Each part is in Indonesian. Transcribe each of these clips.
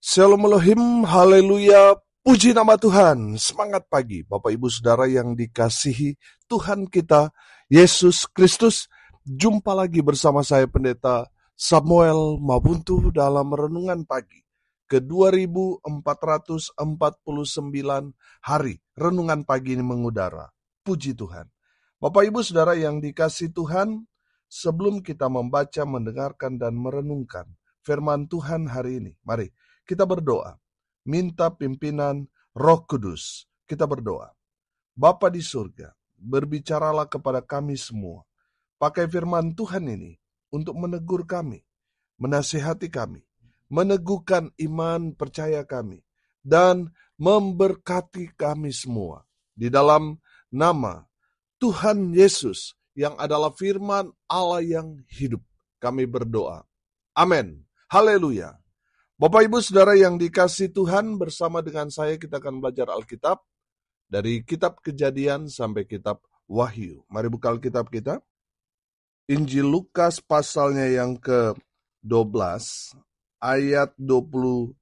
Shalom Elohim, haleluya, puji nama Tuhan. Semangat pagi Bapak Ibu Saudara yang dikasihi Tuhan kita Yesus Kristus. Jumpa lagi bersama saya Pendeta Samuel Mabuntu dalam Renungan Pagi ke 2449 hari. Renungan Pagi ini mengudara. Puji Tuhan. Bapak Ibu Saudara yang dikasihi Tuhan, sebelum kita membaca, mendengarkan, dan merenungkan firman Tuhan hari ini, mari kita berdoa, minta pimpinan Roh Kudus. Kita berdoa. Bapa di surga, berbicaralah kepada kami semua. Pakai firman Tuhan ini untuk menegur kami, menasihati kami, meneguhkan iman percaya kami, dan memberkati kami semua. Di dalam nama Tuhan Yesus yang adalah firman Allah yang hidup, kami berdoa. Amin. Haleluya. Bapak Ibu Saudara yang dikasihi Tuhan, bersama dengan saya kita akan belajar Alkitab dari kitab Kejadian sampai kitab Wahyu. Mari buka Alkitab kita. Injil Lukas pasalnya yang ke-12 ayat 22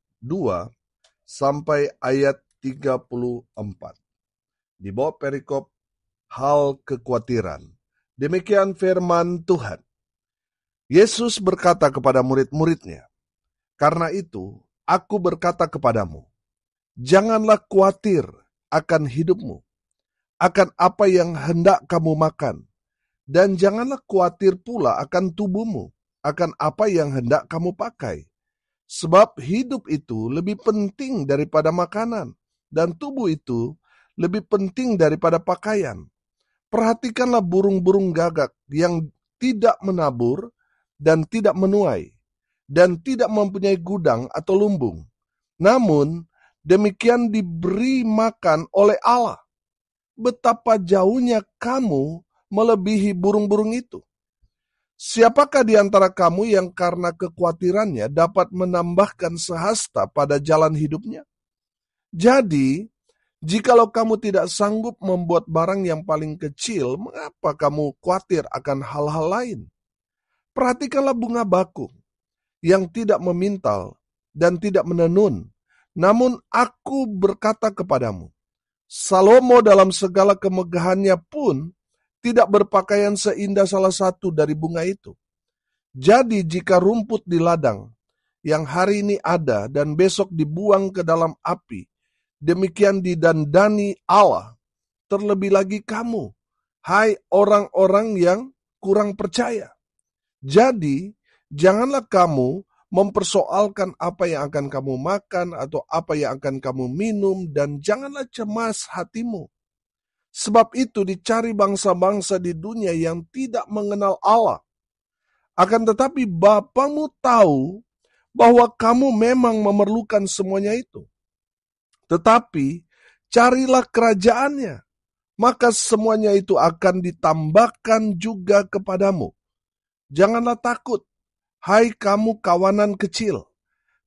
sampai ayat 34. Di bawah perikop hal kekhawatiran. Demikian firman Tuhan. Yesus berkata kepada murid-muridnya, "Karena itu, aku berkata kepadamu, janganlah khawatir akan hidupmu, akan apa yang hendak kamu makan, dan janganlah khawatir pula akan tubuhmu, akan apa yang hendak kamu pakai. Sebab hidup itu lebih penting daripada makanan, dan tubuh itu lebih penting daripada pakaian. Perhatikanlah burung-burung gagak yang tidak menabur dan tidak menuai, dan tidak mempunyai gudang atau lumbung. Namun, demikian diberi makan oleh Allah. Betapa jauhnya kamu melebihi burung-burung itu. Siapakah di antara kamu yang karena kekhawatirannya dapat menambahkan sehasta pada jalan hidupnya? Jadi, jikalau kamu tidak sanggup membuat barang yang paling kecil, mengapa kamu khawatir akan hal-hal lain? Perhatikanlah bunga bakung yang tidak memintal dan tidak menenun. Namun aku berkata kepadamu, Salomo dalam segala kemegahannya pun tidak berpakaian seindah salah satu dari bunga itu. Jadi jika rumput di ladang yang hari ini ada dan besok dibuang ke dalam api, demikian didandani Allah, terlebih lagi kamu, hai orang-orang yang kurang percaya. Jadi, janganlah kamu mempersoalkan apa yang akan kamu makan atau apa yang akan kamu minum, dan janganlah cemas hatimu. Sebab itu dicari bangsa-bangsa di dunia yang tidak mengenal Allah. Akan tetapi Bapamu tahu bahwa kamu memang memerlukan semuanya itu. Tetapi carilah kerajaannya, maka semuanya itu akan ditambahkan juga kepadamu. Janganlah takut, hai kamu kawanan kecil,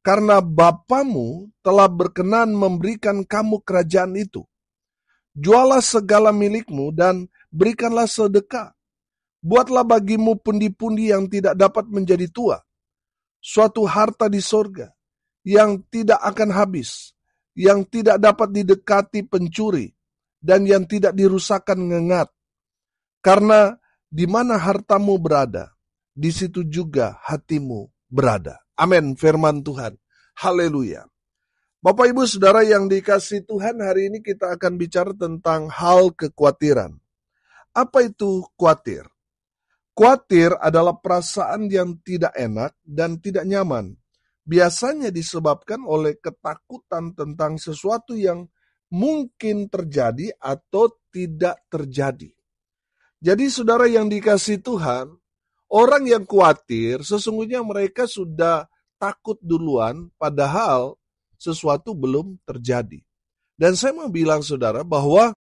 karena Bapamu telah berkenan memberikan kamu kerajaan itu. Jualah segala milikmu dan berikanlah sedekah. Buatlah bagimu pundi-pundi yang tidak dapat menjadi tua, suatu harta di sorga yang tidak akan habis, yang tidak dapat didekati pencuri, dan yang tidak dirusakkan ngengat. Karena di mana hartamu berada, di situ juga hatimu berada. Amin, firman Tuhan. Haleluya. Bapak Ibu Saudara yang dikasihi Tuhan, hari ini kita akan bicara tentang hal kekhawatiran. Apa itu khawatir? Khawatir adalah perasaan yang tidak enak dan tidak nyaman. Biasanya disebabkan oleh ketakutan tentang sesuatu yang mungkin terjadi atau tidak terjadi. Jadi saudara yang dikasihi Tuhan, orang yang khawatir, sesungguhnya mereka sudah takut duluan, padahal sesuatu belum terjadi. Dan saya mau bilang saudara bahwa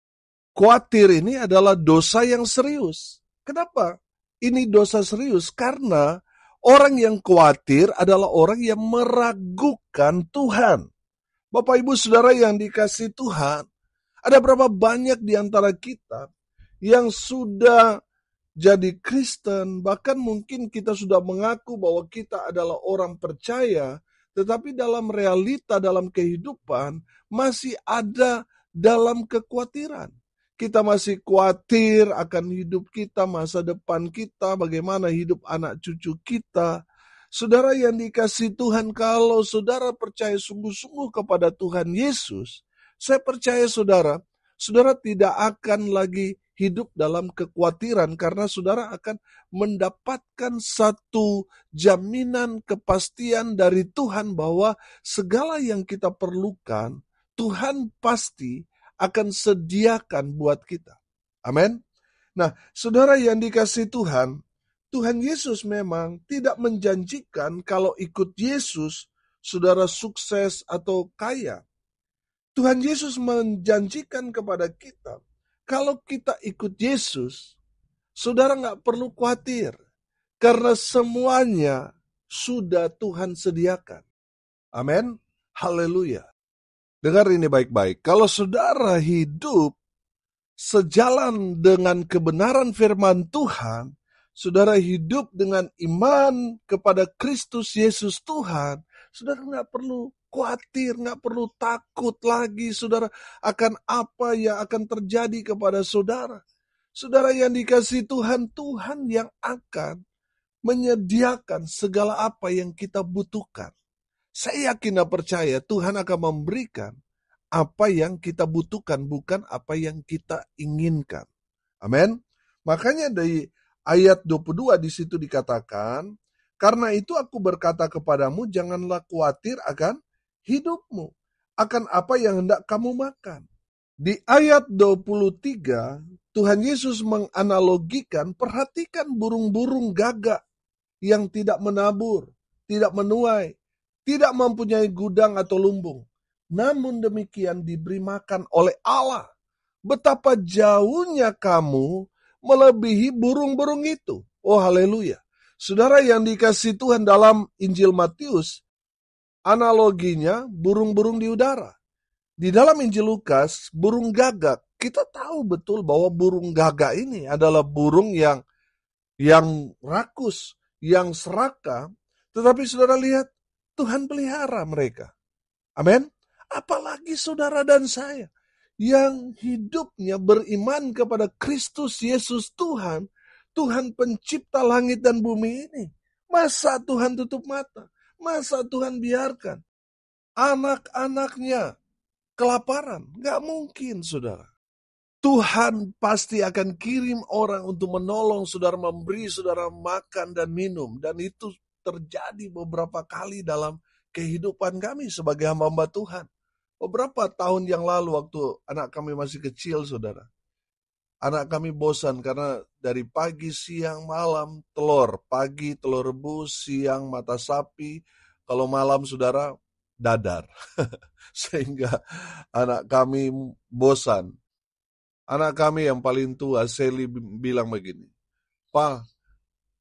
khawatir ini adalah dosa yang serius. Kenapa? Ini dosa serius karena orang yang khawatir adalah orang yang meragukan Tuhan. Bapak Ibu Saudara yang dikasihi Tuhan, ada berapa banyak di antara kita yang sudah jadi Kristen, bahkan mungkin kita sudah mengaku bahwa kita adalah orang percaya, Tetapi dalam realita, dalam kehidupan, masih ada dalam kekhawatiran. Kita masih khawatir akan hidup kita, masa depan kita, bagaimana hidup anak cucu kita. Saudara yang dikasihi Tuhan, kalau saudara percaya sungguh-sungguh kepada Tuhan Yesus, saya percaya saudara tidak akan lagi hidup dalam kekhawatiran karena saudara akan mendapatkan satu jaminan kepastian dari Tuhan bahwa segala yang kita perlukan, Tuhan pasti akan sediakan buat kita. Amin. Nah, saudara yang dikasihi Tuhan, Tuhan Yesus memang tidak menjanjikan kalau ikut Yesus, saudara sukses atau kaya. Tuhan Yesus menjanjikan kepada kita, kalau kita ikut Yesus, saudara nggak perlu khawatir, karena semuanya sudah Tuhan sediakan. Amin. Haleluya. Dengar ini baik-baik. Kalau saudara hidup sejalan dengan kebenaran firman Tuhan, saudara hidup dengan iman kepada Kristus Yesus Tuhan, saudara nggak perlu khawatir, nggak perlu takut lagi, saudara, akan apa yang akan terjadi kepada saudara. Saudara yang dikasihi Tuhan, Tuhan yang akan menyediakan segala apa yang kita butuhkan. Saya yakin dan percaya Tuhan akan memberikan apa yang kita butuhkan, bukan apa yang kita inginkan. Amin. Makanya dari ayat 22 di situ dikatakan, karena itu aku berkata kepadamu, janganlah khawatir akan hidupmu, akan apa yang hendak kamu makan. Di ayat 23, Tuhan Yesus menganalogikan, perhatikan burung-burung gagak yang tidak menabur, tidak menuai, tidak mempunyai gudang atau lumbung. Namun demikian diberi makan oleh Allah. Betapa jauhnya kamu melebihi burung-burung itu. Oh haleluya. Saudara yang dikasihi Tuhan, dalam Injil Matius, analoginya burung-burung di udara. Di dalam Injil Lukas, burung gagak. Kita tahu betul bahwa burung gagak ini adalah burung yang rakus, yang serakah. Tetapi saudara lihat, Tuhan pelihara mereka. Amin. Apalagi saudara dan saya yang hidupnya beriman kepada Kristus Yesus Tuhan, Tuhan pencipta langit dan bumi ini. Masa Tuhan tutup mata? Masa Tuhan biarkan anak-anaknya kelaparan? Gak mungkin, saudara. Tuhan pasti akan kirim orang untuk menolong saudara, memberi saudara makan dan minum. Dan itu terjadi beberapa kali dalam kehidupan kami sebagai hamba-hamba Tuhan. Beberapa tahun yang lalu waktu anak kami masih kecil, saudara. Anak kami bosan karena dari pagi, siang, malam telur. Pagi telur rebus, siang mata sapi. Kalau malam, saudara, dadar. Sehingga anak kami bosan. Anak kami yang paling tua, Sally, bilang begini, "Pa,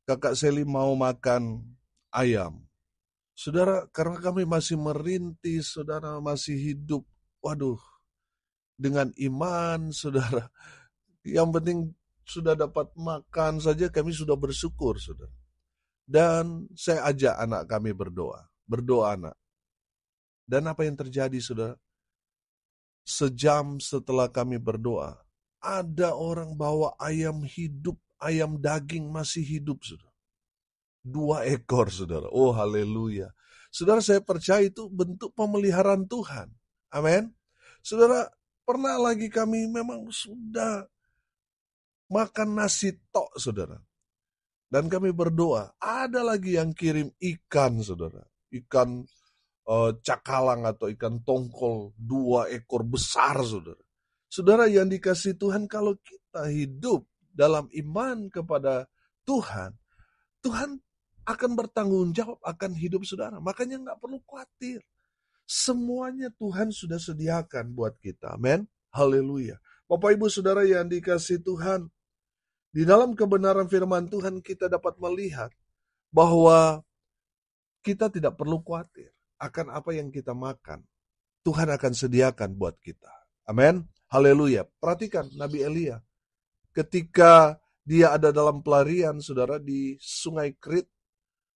kakak Sally mau makan ayam." Saudara, karena kami masih merintis, saudara masih hidup, waduh, dengan iman, saudara. Yang penting sudah dapat makan saja, kami sudah bersyukur, saudara. Dan saya ajak anak kami berdoa anak. Dan apa yang terjadi, saudara? Sejam setelah kami berdoa, ada orang bawa ayam hidup, ayam daging masih hidup, saudara. 2 ekor, saudara. Oh, haleluya. Saudara, saya percaya itu bentuk pemeliharaan Tuhan. Amin. Saudara, pernah lagi kami memang sudah makan nasi tok, saudara. Dan kami berdoa, ada lagi yang kirim ikan, saudara. Ikan cakalang atau ikan tongkol, 2 ekor besar, saudara. Saudara yang dikasihi Tuhan, kalau kita hidup dalam iman kepada Tuhan, Tuhan akan bertanggung jawab akan hidup saudara. Makanya nggak perlu khawatir. Semuanya Tuhan sudah sediakan buat kita. Amin. Haleluya. Bapak Ibu Saudara yang dikasihi Tuhan, di dalam kebenaran firman Tuhan kita dapat melihat bahwa kita tidak perlu khawatir akan apa yang kita makan. Tuhan akan sediakan buat kita. Amin. Haleluya. Perhatikan Nabi Elia. Ketika dia ada dalam pelarian, saudara, di sungai Krit,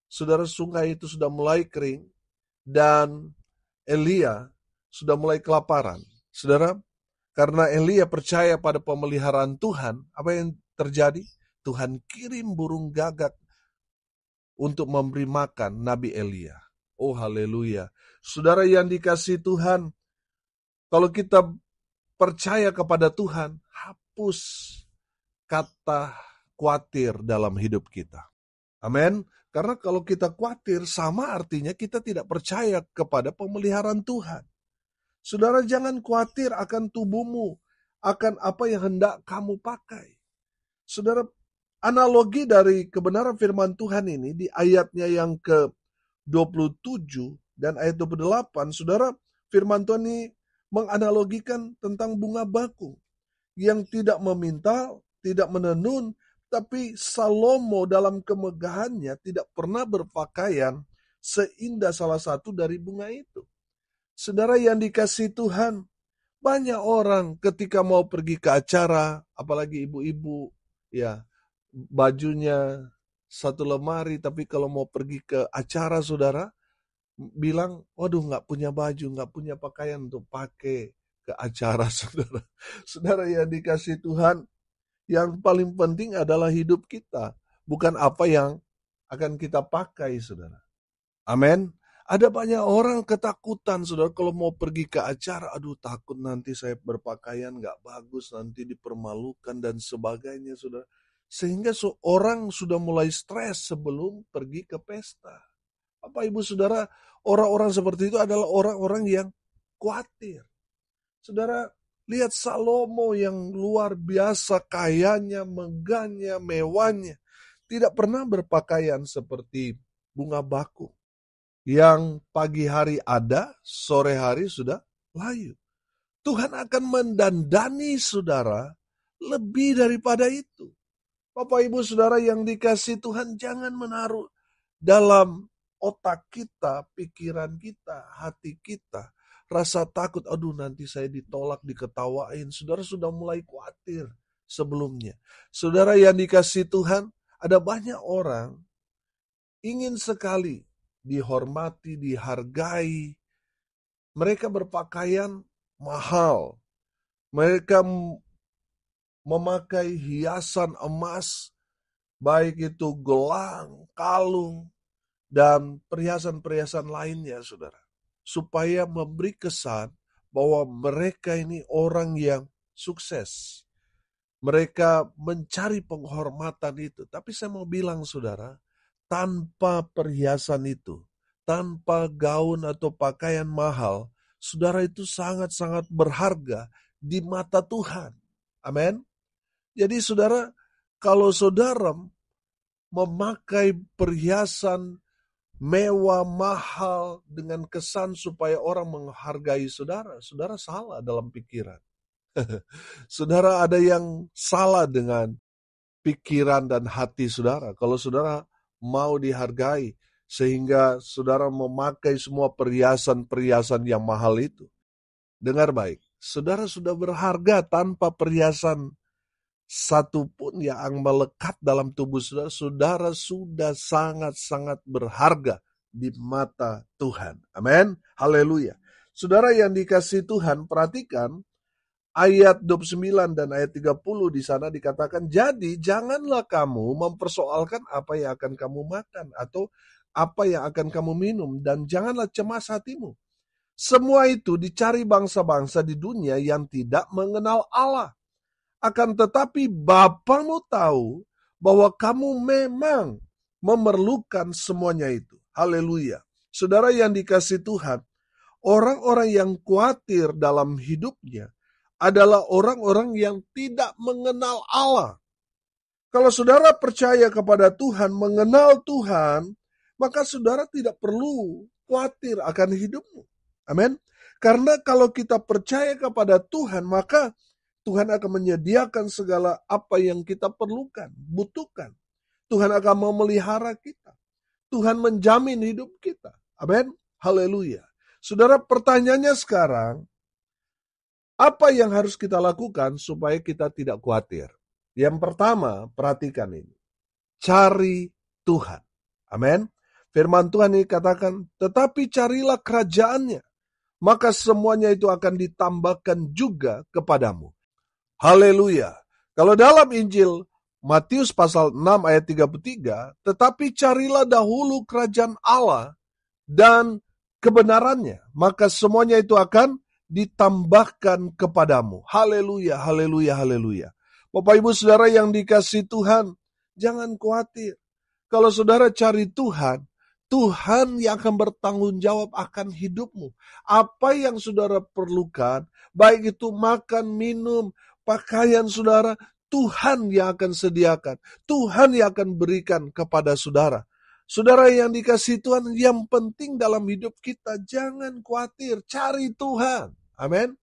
saudara, sungai itu sudah mulai kering. dan Elia sudah mulai kelaparan. Saudara, karena Elia percaya pada pemeliharaan Tuhan, apa yang terjadi? Tuhan kirim burung gagak untuk memberi makan Nabi Elia. Oh haleluya. Saudara yang dikasihi Tuhan, kalau kita percaya kepada Tuhan, hapus kata khawatir dalam hidup kita. Amin. Karena kalau kita khawatir, sama artinya kita tidak percaya kepada pemeliharaan Tuhan. Saudara jangan khawatir akan tubuhmu, akan apa yang hendak kamu pakai. Saudara, analogi dari kebenaran firman Tuhan ini di ayatnya yang ke-27 dan ayat 28, saudara, firman Tuhan ini menganalogikan tentang bunga bakung yang tidak meminta, tidak menenun, tapi Salomo dalam kemegahannya tidak pernah berpakaian seindah salah satu dari bunga itu. Saudara yang dikasihi Tuhan, banyak orang ketika mau pergi ke acara, apalagi ibu-ibu, ya bajunya satu lemari, tapi kalau mau pergi ke acara, saudara, bilang, waduh nggak punya baju, nggak punya pakaian untuk pakai ke acara, saudara. Saudara yang dikasihi Tuhan, yang paling penting adalah hidup kita, bukan apa yang akan kita pakai, saudara. Amin. Ada banyak orang ketakutan, saudara, kalau mau pergi ke acara, aduh takut nanti saya berpakaian nggak bagus, nanti dipermalukan dan sebagainya, saudara. Sehingga seorang sudah mulai stres sebelum pergi ke pesta. Bapak Ibu Saudara, orang-orang seperti itu adalah orang-orang yang khawatir. Saudara, lihat Salomo yang luar biasa kayanya, megahnya, mewahnya. Tidak pernah berpakaian seperti bunga bakung. Yang pagi hari ada, sore hari sudah layu. Tuhan akan mendandani saudara lebih daripada itu. Bapak Ibu Saudara yang dikasihi Tuhan, jangan menaruh dalam otak kita, pikiran kita, hati kita, rasa takut, aduh nanti saya ditolak, diketawain. Saudara sudah mulai khawatir sebelumnya. Saudara yang dikasihi Tuhan, ada banyak orang ingin sekali dihormati, dihargai. Mereka berpakaian mahal. Mereka memakai hiasan emas, baik itu gelang, kalung, dan perhiasan-perhiasan lainnya, saudara. Supaya memberi kesan bahwa mereka ini orang yang sukses. Mereka mencari penghormatan itu. Tapi saya mau bilang, saudara, tanpa perhiasan itu, tanpa gaun atau pakaian mahal, saudara itu sangat-sangat berharga di mata Tuhan. Amin. Jadi saudara, kalau saudara memakai perhiasan mewah, mahal, dengan kesan supaya orang menghargai saudara, saudara salah dalam pikiran. Saudara ada yang salah dengan pikiran dan hati saudara. Kalau saudara mau dihargai, sehingga saudara memakai semua perhiasan-perhiasan yang mahal itu. Dengar baik, saudara sudah berharga tanpa perhiasan satupun yang melekat dalam tubuh saudara. Saudara sudah sangat-sangat berharga di mata Tuhan. Amin. Haleluya. Saudara yang dikasihi Tuhan, perhatikan ayat 29 dan ayat 30 di sana dikatakan, jadi janganlah kamu mempersoalkan apa yang akan kamu makan atau apa yang akan kamu minum, dan janganlah cemas hatimu. Semua itu dicari bangsa-bangsa di dunia yang tidak mengenal Allah. Akan tetapi Bapamu tahu bahwa kamu memang memerlukan semuanya itu. Haleluya. Saudara yang dikasihi Tuhan, orang-orang yang khawatir dalam hidupnya adalah orang-orang yang tidak mengenal Allah. Kalau saudara percaya kepada Tuhan, mengenal Tuhan, maka saudara tidak perlu khawatir akan hidupmu. Amin. Karena kalau kita percaya kepada Tuhan, maka Tuhan akan menyediakan segala apa yang kita perlukan, butuhkan. Tuhan akan memelihara kita. Tuhan menjamin hidup kita. Amin. Haleluya. Saudara, pertanyaannya sekarang, apa yang harus kita lakukan supaya kita tidak khawatir? Yang pertama, perhatikan ini. Cari Tuhan. Amin. Firman Tuhan ini katakan, tetapi carilah kerajaannya, maka semuanya itu akan ditambahkan juga kepadamu. Haleluya. Kalau dalam Injil Matius pasal 6 ayat 33, tetapi carilah dahulu kerajaan Allah dan kebenarannya, maka semuanya itu akan ditambahkan kepadamu. Haleluya, haleluya, haleluya. Bapak Ibu Saudara yang dikasihi Tuhan, jangan khawatir. Kalau saudara cari Tuhan, Tuhan yang akan bertanggung jawab akan hidupmu. Apa yang saudara perlukan, baik itu makan, minum, pakaian saudara, Tuhan yang akan sediakan. Tuhan yang akan berikan kepada saudara. Saudara yang dikasihi Tuhan, yang penting dalam hidup kita, jangan khawatir, cari Tuhan. Amin.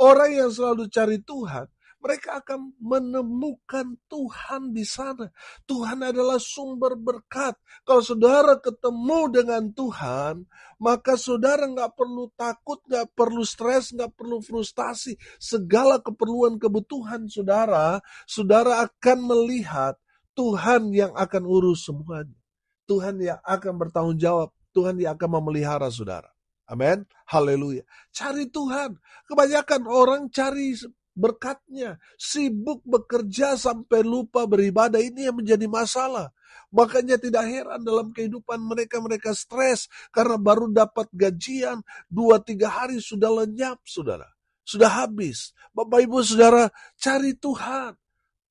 Orang yang selalu cari Tuhan, mereka akan menemukan Tuhan di sana. Tuhan adalah sumber berkat. Kalau saudara ketemu dengan Tuhan, maka saudara nggak perlu takut, nggak perlu stres, nggak perlu frustasi. Segala keperluan kebutuhan saudara, saudara akan melihat Tuhan yang akan urus semuanya. Tuhan yang akan bertanggung jawab. Tuhan yang akan memelihara saudara. Amin. Haleluya. Cari Tuhan. Kebanyakan orang cari berkatnya, sibuk bekerja sampai lupa beribadah. Ini yang menjadi masalah. Makanya tidak heran dalam kehidupan mereka stres karena baru dapat gajian 2-3 hari sudah lenyap, saudara. Sudah habis. Bapak Ibu Saudara, cari Tuhan.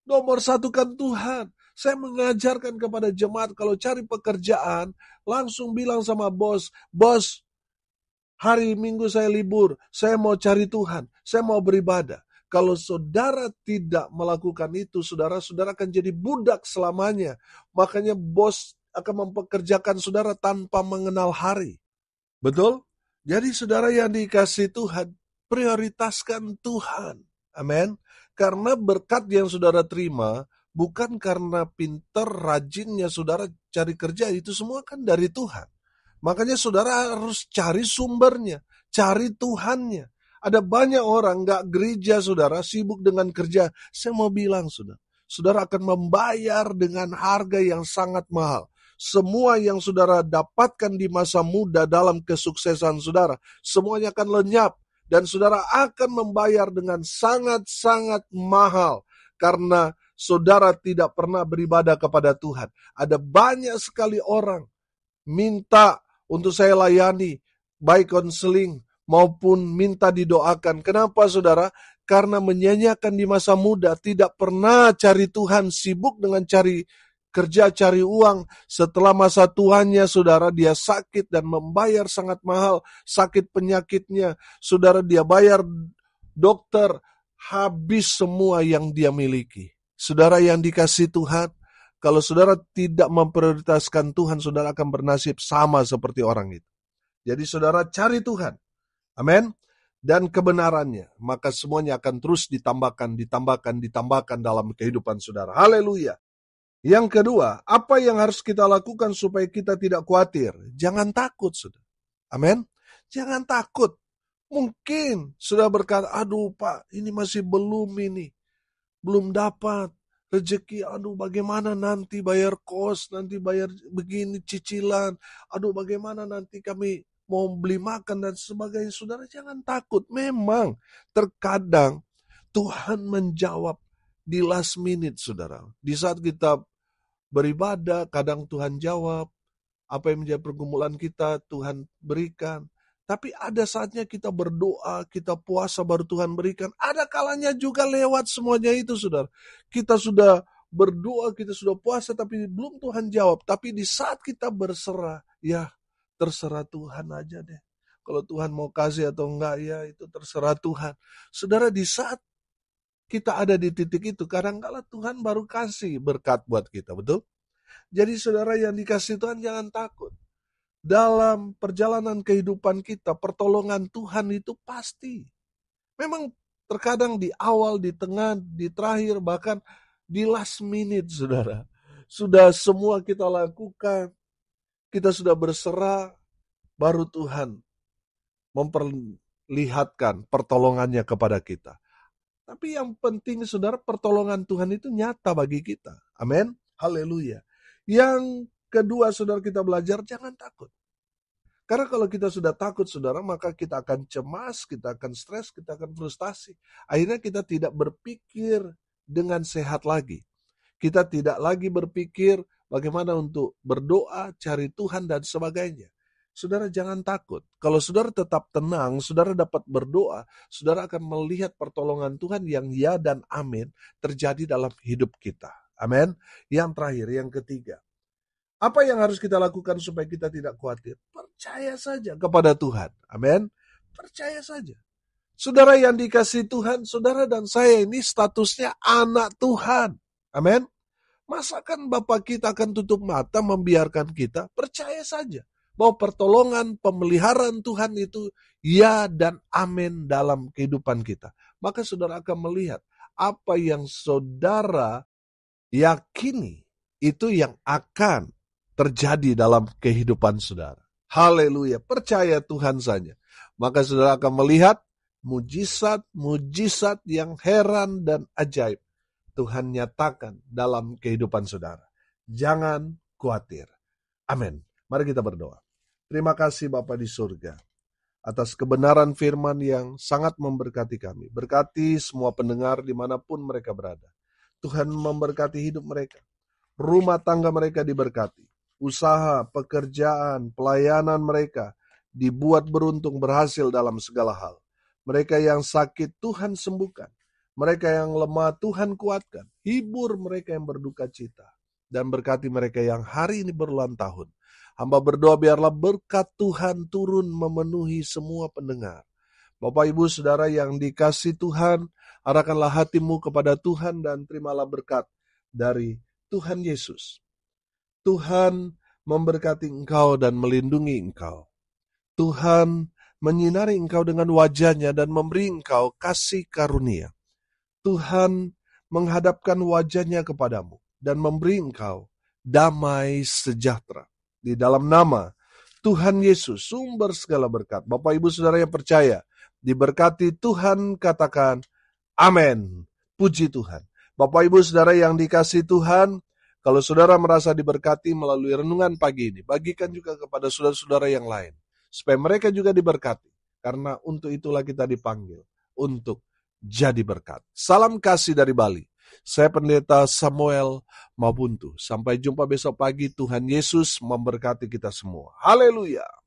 Nomor satukan Tuhan. Saya mengajarkan kepada jemaat kalau cari pekerjaan, langsung bilang sama bos, bos, hari Minggu saya libur, saya mau cari Tuhan, saya mau beribadah. Kalau saudara tidak melakukan itu, saudara akan jadi budak selamanya. Makanya bos akan mempekerjakan saudara tanpa mengenal hari. Betul? Jadi saudara yang dikasihi Tuhan, prioritaskan Tuhan. Amin. Karena berkat yang saudara terima, bukan karena pinter, rajinnya saudara cari kerja, itu semua kan dari Tuhan. Makanya saudara harus cari sumbernya, cari Tuhannya. Ada banyak orang gak gereja saudara, sibuk dengan kerja. Saya mau bilang saudara akan membayar dengan harga yang sangat mahal. Semua yang saudara dapatkan di masa muda dalam kesuksesan saudara, semuanya akan lenyap. Dan saudara akan membayar dengan sangat-sangat mahal. Karena saudara tidak pernah beribadah kepada Tuhan. Ada banyak sekali orang minta untuk saya layani, baik konseling maupun minta didoakan. Kenapa saudara? Karena menyanyiakan di masa muda, tidak pernah cari Tuhan, sibuk dengan cari kerja, cari uang. Setelah masa tuanya saudara, dia sakit dan membayar sangat mahal, sakit penyakitnya. Saudara, dia bayar dokter, habis semua yang dia miliki. Saudara yang dikasihi Tuhan, kalau saudara tidak memprioritaskan Tuhan, saudara akan bernasib sama seperti orang itu. Jadi saudara cari Tuhan. Amin. Dan kebenarannya. Maka semuanya akan terus ditambahkan dalam kehidupan saudara. Haleluya. Yang kedua, apa yang harus kita lakukan supaya kita tidak khawatir? Jangan takut, saudara. Amin. Jangan takut. Mungkin sudah berkata, aduh Pak, ini masih belum dapat rezeki, aduh bagaimana nanti bayar kos, nanti bayar begini cicilan, aduh bagaimana nanti kami mau beli makan dan sebagainya. Saudara jangan takut, memang terkadang Tuhan menjawab di last minute saudara. Di saat kita beribadah, kadang Tuhan jawab, apa yang menjadi pergumulan kita Tuhan berikan. Tapi ada saatnya kita berdoa, kita puasa baru Tuhan berikan. Ada kalanya juga lewat semuanya itu saudara. Kita sudah berdoa, kita sudah puasa tapi belum Tuhan jawab. Tapi di saat kita berserah, ya terserah Tuhan aja deh. Kalau Tuhan mau kasih atau enggak, ya itu terserah Tuhan. Saudara, di saat kita ada di titik itu, kadang-kala Tuhan baru kasih berkat buat kita, betul? Jadi saudara yang dikasih Tuhan jangan takut. Dalam perjalanan kehidupan kita, pertolongan Tuhan itu pasti. Memang terkadang di awal, di tengah, di terakhir, bahkan di last minute, saudara. Sudah semua kita lakukan, kita sudah berserah, baru Tuhan memperlihatkan pertolongannya kepada kita. Tapi yang penting, saudara, pertolongan Tuhan itu nyata bagi kita. Amin. Haleluya. Yang Kedua, saudara, kita belajar jangan takut. Karena kalau kita sudah takut, saudara, maka kita akan cemas, kita akan stres, kita akan frustasi. Akhirnya kita tidak berpikir dengan sehat lagi. Kita tidak lagi berpikir bagaimana untuk berdoa, cari Tuhan, dan sebagainya. Saudara, jangan takut. Kalau saudara tetap tenang, saudara dapat berdoa, saudara akan melihat pertolongan Tuhan yang ya dan amin terjadi dalam hidup kita. Amin. Yang terakhir, yang ketiga. Apa yang harus kita lakukan supaya kita tidak khawatir? Percaya saja kepada Tuhan. Amin. Percaya saja. Saudara yang dikasihi Tuhan, saudara dan saya ini statusnya anak Tuhan. Amin. Masakan Bapak kita akan tutup mata membiarkan kita? Percaya saja bahwa pertolongan, pemeliharaan Tuhan itu ya dan amin dalam kehidupan kita. Maka saudara akan melihat apa yang saudara yakini itu yang akan terjadi dalam kehidupan saudara. Haleluya, percaya Tuhan saja. Maka saudara akan melihat mujizat yang heran dan ajaib Tuhan nyatakan dalam kehidupan saudara. Jangan khawatir. Amin. Mari kita berdoa. Terima kasih Bapa di surga atas kebenaran firman yang sangat memberkati kami. Berkati semua pendengar dimanapun mereka berada. Tuhan memberkati hidup mereka. Rumah tangga mereka diberkati. Usaha, pekerjaan, pelayanan mereka dibuat beruntung berhasil dalam segala hal. Mereka yang sakit Tuhan sembuhkan. Mereka yang lemah Tuhan kuatkan. Hibur mereka yang berduka cita. Dan berkati mereka yang hari ini berulang tahun. Hamba berdoa biarlah berkat Tuhan turun memenuhi semua pendengar. Bapak Ibu Saudara yang dikasihi Tuhan, arahkanlah hatimu kepada Tuhan dan terimalah berkat dari Tuhan Yesus. Tuhan memberkati engkau dan melindungi engkau. Tuhan menyinari engkau dengan wajah-Nya dan memberi engkau kasih karunia. Tuhan menghadapkan wajah-Nya kepadamu dan memberi engkau damai sejahtera. Di dalam nama Tuhan Yesus, sumber segala berkat. Bapak Ibu Saudara yang percaya, diberkati Tuhan, katakan amin. Puji Tuhan. Bapak Ibu Saudara yang dikasihi Tuhan, kalau saudara merasa diberkati melalui renungan pagi ini, bagikan juga kepada saudara-saudara yang lain. Supaya mereka juga diberkati. Karena untuk itulah kita dipanggil. Untuk jadi berkat. Salam kasih dari Bali. Saya Pendeta Samuel Mabuntu. Sampai jumpa besok pagi. Tuhan Yesus memberkati kita semua. Haleluya.